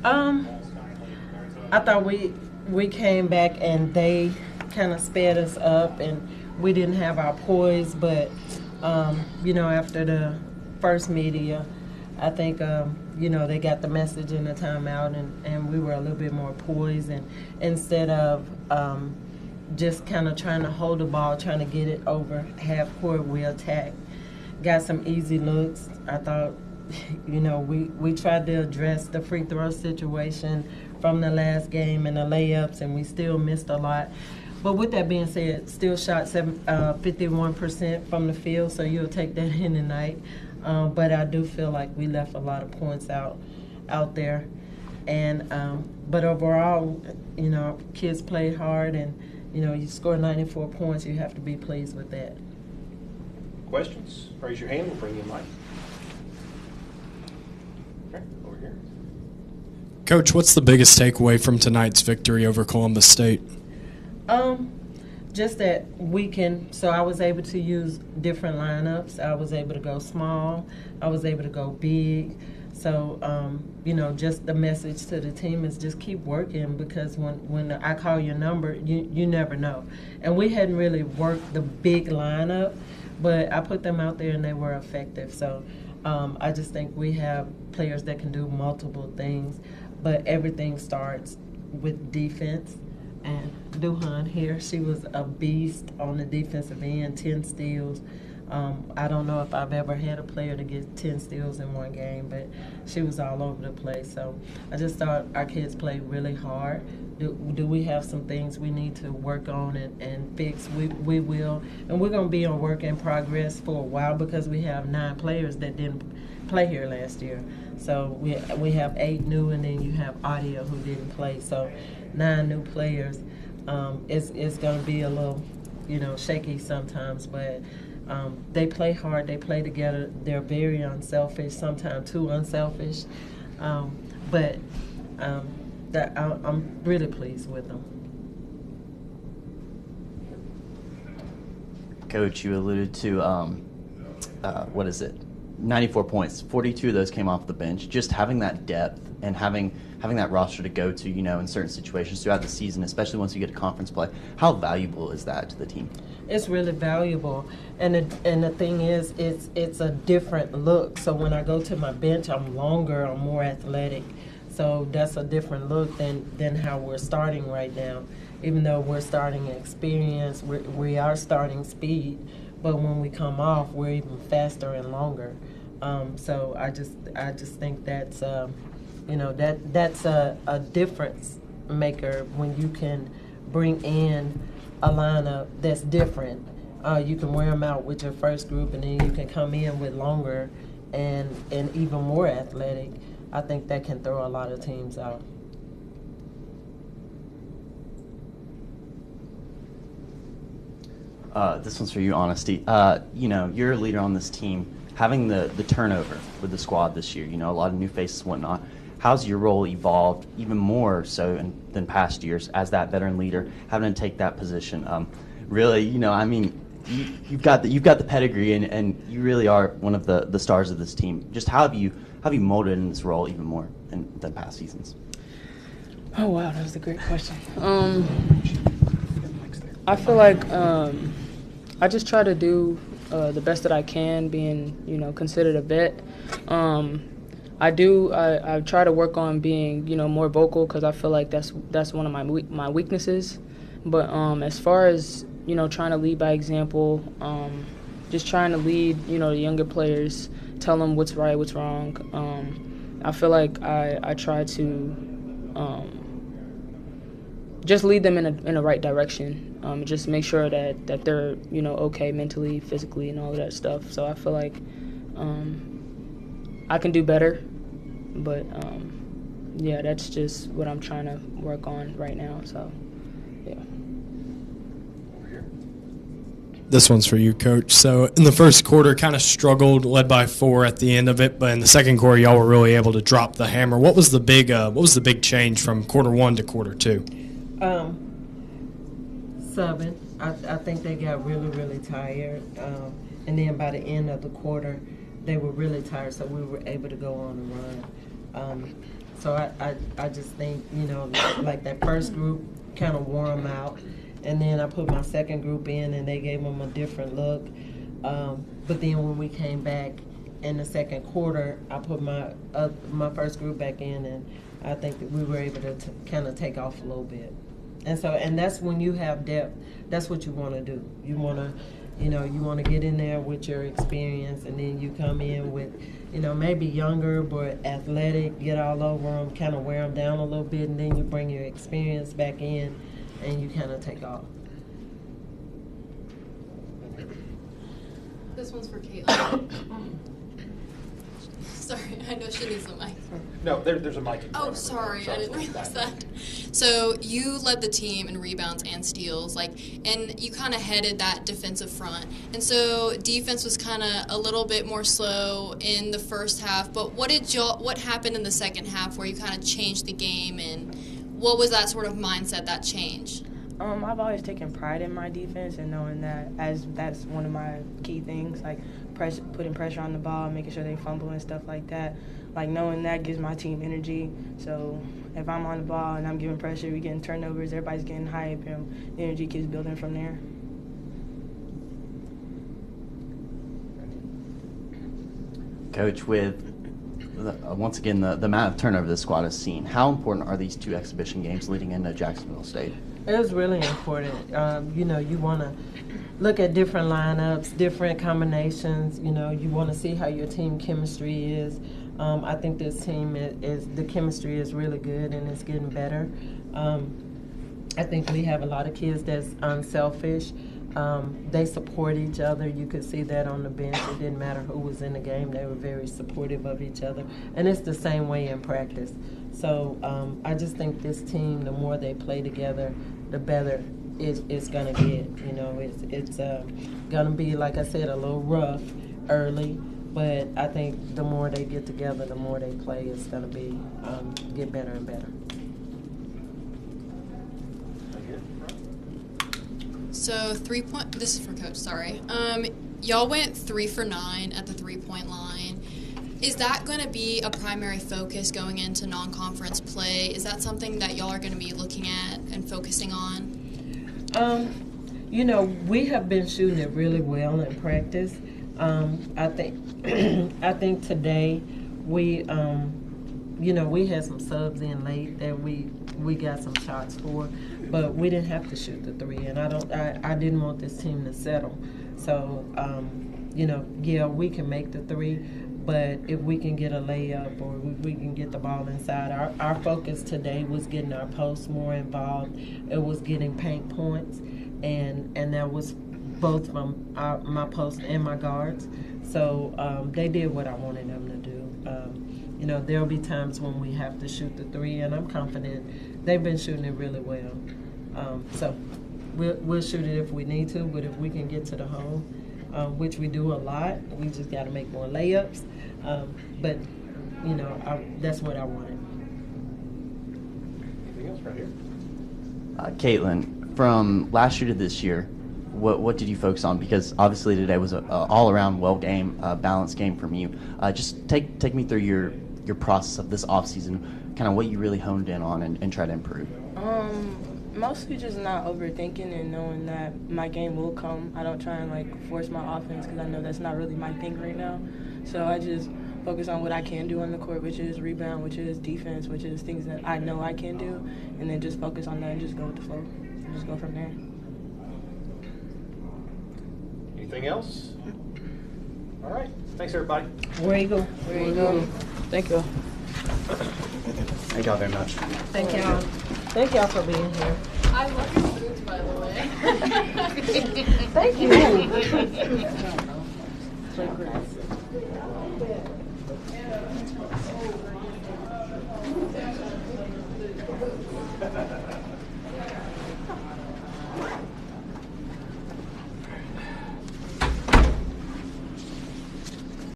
Um, I thought we came back and they kind of sped us up, and we didn't have our poise. But after the first media, I think they got the message in the timeout, and we were a little bit more poised, and instead of just kind of trying to hold the ball, trying to get it over half court, we attacked, got some easy looks. I thought we tried to address the free throw situation from the last game and the layups, and we still missed a lot. But with that being said, still shot 51% from the field, so you'll take that in tonight. But I do feel like we left a lot of points out there. And but overall, kids played hard, and you score 94 points, you have to be pleased with that. Questions? Raise your hand. We'll bring you a mic. Okay, over here. Coach, what's the biggest takeaway from tonight's victory over Columbus State? Just that so I was able to use different lineups. I was able to go small. I was able to go big. So, just the message to the team is just keep working, because when I call your number, you never know. And we hadn't really worked the big lineup, but I put them out there and they were effective. So I just think we have players that can do multiple things, but everything starts with defense. And Duhan here, she was a beast on the defensive end, 10 steals. I don't know if I've ever had a player to get 10 steals in one game, but she was all over the place. So I just thought our kids played really hard. Do we have some things we need to work on and fix? We will. And we're going to be on work in progress for a while, because we have 9 players that didn't play here last year. So we have 8 new, and then you have Audio who didn't play. So 9 new players. It's going to be a little, shaky sometimes, but they play hard. They play together. They're very unselfish, sometimes too unselfish. But I'm really pleased with them. Coach, you alluded to, 94 points. 42 of those came off the bench. Just having that depth and having that roster to go to, in certain situations throughout the season, especially once you get to conference play, how valuable is that to the team? It's really valuable, and the thing is, it's a different look. So when I go to my bench, I'm longer, I'm more athletic. So that's a different look than how we're starting right now. Even though we're starting experience, we are starting speed, but when we come off, we're even faster and longer. So I just think that's that's a difference maker when you can bring in a lineup that's different. You can wear them out with your first group, and then you can come in with longer and even more athletic. I think that can throw a lot of teams out. This one's for you, Honesty. You're a leader on this team. Having the turnover with the squad this year, a lot of new faces and whatnot. How's your role evolved even more so than past years as that veteran leader, having to take that position? Really, you've got the pedigree, and you really are one of the stars of this team. Just how have you molded in this role even more than past seasons? Oh wow, that was a great question. I feel like I just try to do the best that I can, being considered a vet. I try to work on being more vocal, because I feel like that's one of my weaknesses. But as far as trying to lead by example, just trying to lead the younger players, tell them what's right, what's wrong. I feel like I try to just lead them in the right direction. Just make sure that they're okay mentally, physically, and all of that stuff. So I feel like I can do better, but yeah, that's just what I'm trying to work on right now. So yeah. This one's for you, Coach. So in the first quarter, kind of struggled, led by 4 at the end of it, but in the second quarter, y'all were really able to drop the hammer. What was the big change from quarter 1 to quarter 2? Subbing. I think they got really, really tired. And then by the end of the quarter, they were really tired, so we were able to go on a run. So I just think, like that first group kind of wore them out. And then I put my second group in, and they gave them a different look. But then when we came back in the second quarter, I put my first group back in, and I think that we were able to kind of take off a little bit. And that's when you have depth. That's what you want to do. You want to get in there with your experience, and then you come in with, maybe younger but athletic, get all over them, kind of wear them down a little bit, and then you bring your experience back in, and you kind of take off. This one's for Caitlin. Sorry, I know she needs the mic. No, there's a mic. Oh, sorry, I didn't realize that. So you led the team in rebounds and steals, and you kind of headed that defensive front. And so defense was kind of a little bit more slow in the first half. But what happened in the second half where you kind of changed the game, and what was that sort of mindset, that change? I've always taken pride in my defense and knowing that that's one of my key things, like putting pressure on the ball, making sure they fumble and stuff like that. Like knowing that gives my team energy. So if I'm on the ball and I'm giving pressure, we're getting turnovers, everybody's getting hype, and the energy keeps building from there. Coach, with once again the amount of turnover this squad has seen, how important are these two exhibition games leading into Jacksonville State? It was really important. You want to look at different lineups, different combinations. You want to see how your team chemistry is. I think this team the chemistry is really good, and it's getting better. I think we have a lot of kids that's unselfish. They support each other. You could see that on the bench. It didn't matter who was in the game. They were very supportive of each other. And it's the same way in practice. So I just think this team, the more they play together, the better it's going to get. It's going to be, like I said, a little rough early. But I think the more they get together, the more they play, it's going to be get better and better. So this is for Coach, sorry. Y'all went 3 for 9 at the 3-point line. Is that going to be a primary focus going into non-conference play? Is that something that y'all are going to be looking at and focusing on? We have been shooting it really well in practice. I think today we had some subs in late that we got some shots for, but we didn't have to shoot the 3, and I didn't want this team to settle. So, we can make the 3, but if we can get a layup or if we can get the ball inside, our focus today was getting our posts more involved. It was getting paint points, and that was both from my post and my guards. So they did what I wanted them to do. There'll be times when we have to shoot the 3, and I'm confident they've been shooting it really well. So we'll shoot it if we need to, but if we can get to the hole, which we do a lot, we just got to make more layups. But that's what I wanted. Anything else right here? Caitlin, from last year to this year, what did you focus on? Because obviously today was an all-around balanced game from you. Just take me through your process of this offseason, kind of what you really honed in on and try to improve. Mostly just not overthinking and knowing that my game will come. I don't try and force my offense because I know that's not really my thing right now. So I just focus on what I can do on the court, which is rebound, which is defense, which is things that I know I can do, and then just focus on that and just go with the flow. And just go from there. Anything else? All right. Thanks, everybody. Where you go? There you go. Thank you. Thank y'all very much. Thank y'all. Thank y'all for being here. I love your boots, by the way. Thank you.